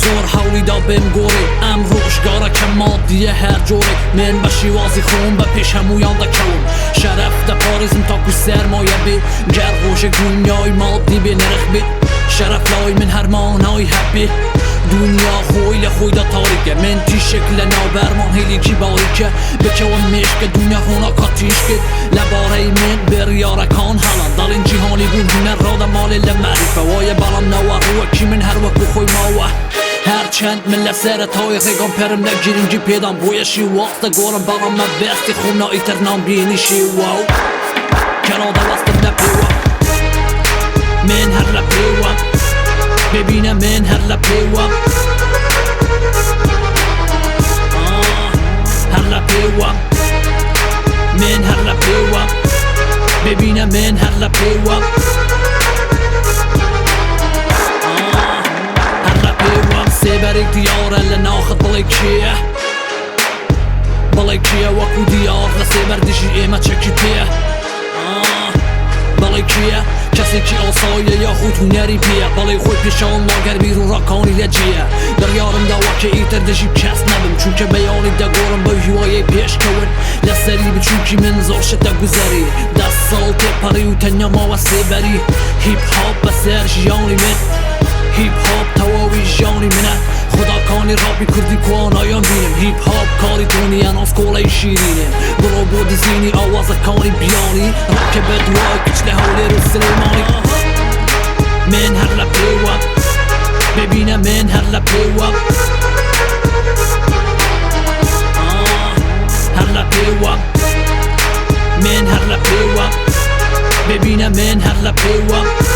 زور حولی دا بهم گوری ام روشگاره که مادیه هر جوری من به شیوازی خون به پیش همویان دا کلون شرف دا پاریزم تا کوش سرمایه بی گرگوش دنیای مادی بی نرخ بی شرف لای من هر مانای حبی دنیا خویل خوی دا تاریکه من تی شکل نابرمان هیلی کی باریکه بکوان میشک دنیا خونا کاتیشکه لباره من بریارکان حالا دال این جیهانی بون هنر را دا مال لمعریفه وای برام نوه روه کی من هر وقت بخوی ماوه هرچند من لسر تایخیگان پرم نگیرینجی پیدام بویشی وقت گورم برام مبستی خونا ایتر نام بینیشی واو کراده وستم نپیوه من هر لپیوه ببینه من هر لپیوه هر لپیوه من هر لپیوه ببینه من هر لپیوه هر لپیوه سیبریک دیاره لناخد بلیکیه بلیکیه وکو دیار لسیبر دیشی ایمه چکی پیه بلیکیه کسی که آسایه یا خود هنری پیه بالای خود پیشان ماگر بیرون راکانی لجیه در یارم دا وکه ایتر دشیب کس نبیم چون که بیانی دا گورم با هوایه پیش کون لسری بچون که من زاشت دا گذری دست سال پری و تنیا ما و سیبری هیپ هاپ بسر جیانی من هیپ هاپ تواوی جانی منه خدا کانی رابی کردی کوان آیان بینم هیپ هاپ کاری دونی ان از کولای شیرینه برو بودی زینی آواز کانی بیانی راک بدوای کچله حولی رو سلیمانی من هر لپیوه ببینه من هر لپیوه هر لپیوه من هر لپیوه ببینه من هر لپیوه